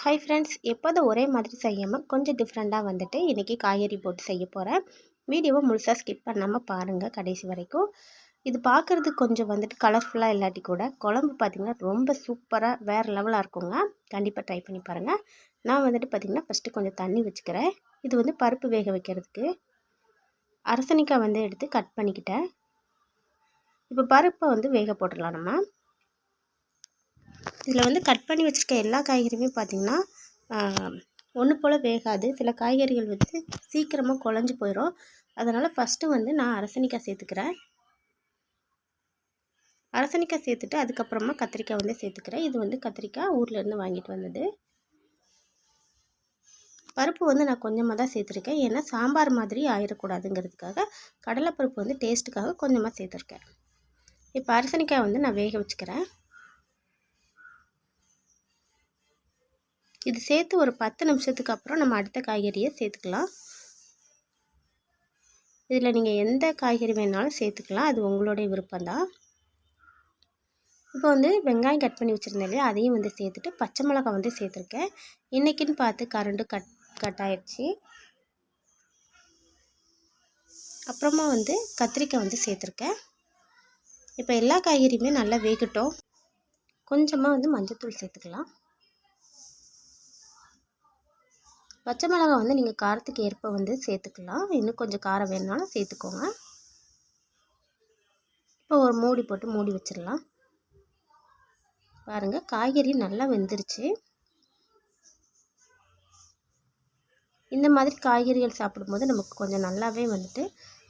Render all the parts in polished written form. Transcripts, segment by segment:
Hi friends, எப்போதும் ஒரே மாதிரி செய்யாமல் கொஞ்சம் டிஃப்ரெண்ட்டாக வந்துட்டு இன்றைக்கி காய்கறி போட்டு செய்ய போகிறேன். வீடியோவை முழுசாக ஸ்கிப் பண்ணாமல் பாருங்கள் கடைசி வரைக்கும். இது பார்க்குறதுக்கு கொஞ்சம் வந்துட்டு கலர்ஃபுல்லாக இல்லாட்டி கூட குழம்பு பார்த்திங்கன்னா ரொம்ப சூப்பராக வேறு லெவலாக இருக்குங்க. கண்டிப்பாக ட்ரை பண்ணி பாருங்கள். நான் வந்துட்டு பார்த்திங்கன்னா ஃபஸ்ட்டு கொஞ்சம் தண்ணி வச்சுக்கிறேன். இது வந்து பருப்பு வேக வைக்கிறதுக்கு. அரசணிக்காய் வந்து எடுத்து கட் பண்ணிக்கிட்டேன். இப்போ பருப்பை வந்து வேக போட்டுடலாம் நம்ம. இதில் வந்து கட் பண்ணி வச்சுருக்க எல்லா காய்கறியுமே பார்த்திங்கன்னா ஒன்று போல் வேகாது. சில காய்கறிகள் வந்து சீக்கிரமாக குழஞ்சி போயிடும். அதனால் ஃபஸ்ட்டு வந்து நான் அரசணிக்காய் சேர்த்துக்கிறேன். அரசணிக்காய் சேர்த்துட்டு அதுக்கப்புறமா கத்திரிக்காய் வந்து சேர்த்துக்கிறேன். இது வந்து கத்திரிக்காய் ஊர்லேருந்து வாங்கிட்டு வந்தது. பருப்பு வந்து நான் கொஞ்சமாக தான் சேர்த்துருக்கேன். ஏன்னா சாம்பார் மாதிரி ஆயிடக்கூடாதுங்கிறதுக்காக கடலைப்பருப்பு வந்து டேஸ்ட்டுக்காக கொஞ்சமாக சேர்த்துருக்கேன். இப்போ அரசணிக்காய் வந்து நான் வேக வச்சுக்கிறேன். இது சேர்த்து ஒரு 10 நிமிஷத்துக்கு அப்புறம் நம்ம அடுத்த காய்கறியை சேர்த்துக்கலாம். இதில் நீங்கள் எந்த காய்கறி வேணாலும் சேர்த்துக்கலாம், அது உங்களுடைய விருப்பம்தான். இப்போ வந்து வெங்காயம் கட் பண்ணி வச்சுருந்தேன் இல்லையா, அதையும் வந்து சேர்த்துட்டு பச்சை மிளகாய் வந்து சேர்த்துருக்கேன். இன்றைக்கின்னு பார்த்து கரண்டு கட் ஆயிடுச்சு. அப்புறமா வந்து கத்திரிக்காய் வந்து சேர்த்துருக்கேன். இப்போ எல்லா காய்கறியுமே நல்லா வேகட்டும். கொஞ்சமாக வந்து மஞ்சள்தூள் சேர்த்துக்கலாம். பச்சை மிளகாய் வந்து நீங்கள் காரத்துக்கு ஏற்ப வந்து சேர்த்துக்கலாம். இன்னும் கொஞ்சம் காரம் வேணுனாலும் சேர்த்துக்கோங்க. இப்போ ஒரு மூடி போட்டு மூடி வச்சிடலாம். பாருங்கள், காய்கறி நல்லா வெந்துருச்சு. இந்த மாதிரி காய்கறிகள் சாப்பிடும்போது நமக்கு கொஞ்சம் நல்லாவே வந்துட்டு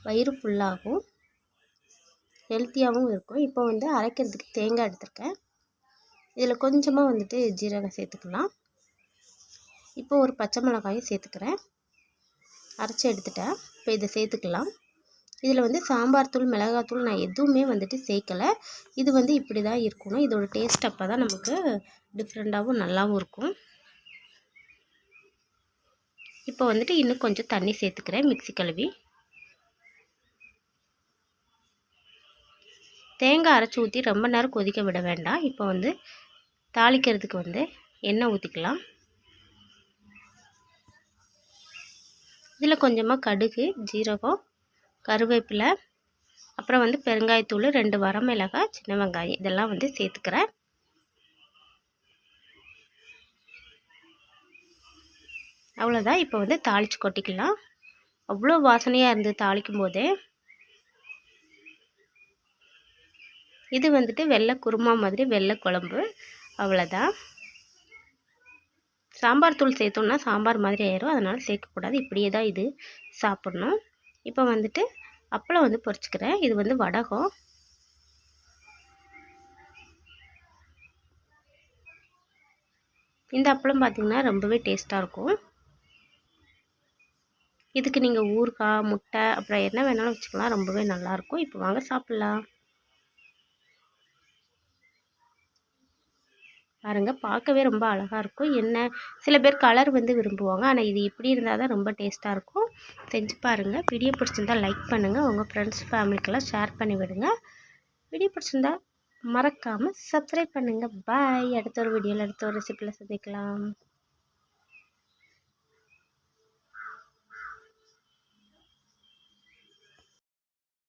வயிறு ஃபுல்லாகும், ஹெல்த்தியாகவும் இருக்கும். இப்போ வந்து அரைக்கிறதுக்கு தேங்காய் எடுத்துருக்கேன். இதில் கொஞ்சமாக வந்துட்டு ஜீரகம் சேர்த்துக்கலாம். இப்போ ஒரு பச்சை மிளகாயும் சேர்த்துக்கிறேன். அரைச்சி எடுத்துட்டேன். இப்போ இதை சேர்த்துக்கலாம். இதில் வந்து சாம்பார் தூள், மிளகாத்தூள் நான் எதுவுமே வந்துட்டு சேர்க்கலை. இது வந்து இப்படி தான் இருக்கணும். இதோட டேஸ்ட் அப்போ தான் நமக்கு டிஃப்ரெண்ட்டாகவும் நல்லாவும் இருக்கும். இப்போ வந்துட்டு இன்னும் கொஞ்சம் தண்ணி சேர்த்துக்கிறேன், மிக்ஸி கழுவி. தேங்காய் அரைச்சி ஊற்றி ரொம்ப நேரம் கொதிக்க விட வேண்டாம். இப்போ வந்து தாளிக்கிறதுக்கு வந்து எண்ணெய் ஊற்றிக்கலாம். இதில் கொஞ்சமாக கடுகு, ஜீரகம், கருவேப்பிலை, அப்புறம் வந்து பெருங்காயத்தூள், 2 வரமிளகாய், சின்ன வெங்காயம் இதெல்லாம் வந்து சேர்த்துக்கிறேன். அவ்வளோதான். இப்போ வந்து தாளித்து கொட்டிக்கலாம். அவ்வளோ வாசனையாக இருந்து தாளிக்கும் போதே. இது வந்துட்டு வெள்ளை குருமா மாதிரி வெள்ளை குழம்பு. அவ்வளோதான். சாம்பார் தூள் சேர்த்தோம்னா சாம்பார் மாதிரி ஆயிரும். அதனால் சேர்க்கக்கூடாது. இப்படியே தான் இது சாப்பிட்ணும். இப்போ வந்துட்டு அப்பளம் வந்து பொரிச்சுக்கிறேன். இது வந்து வடகம். இந்த அப்பளம் பார்த்திங்கன்னா ரொம்பவே டேஸ்ட்டாக இருக்கும். இதுக்கு நீங்கள் ஊறுகாய், முட்டை, அப்புறம் என்ன வேணாலும் வச்சுக்கலாம். ரொம்பவே நல்லாயிருக்கும். இப்போ வாங்க சாப்பிட்லாம். பாருங்கள், பார்க்கவே ரொம்ப அழகாக இருக்கும். என்ன சில பேர் கலர் வந்து விரும்புவாங்க. ஆனால் இது இப்படி இருந்தால் தான் ரொம்ப டேஸ்ட்டாக இருக்கும். செஞ்சு பாருங்கள். வீடியோ பிடிச்சிருந்தால் லைக் பண்ணுங்கள். உங்கள் ஃப்ரெண்ட்ஸ் ஃபேமிலிக்கெல்லாம் ஷேர் பண்ணி விடுங்க. வீடியோ பிடிச்சிருந்தால் மறக்காமல் சப்ஸ்கிரைப் பண்ணுங்கள். பாய். அடுத்த ஒரு வீடியோவில் அடுத்த ஒரு ரெசிபியில் சந்திக்கலாம்.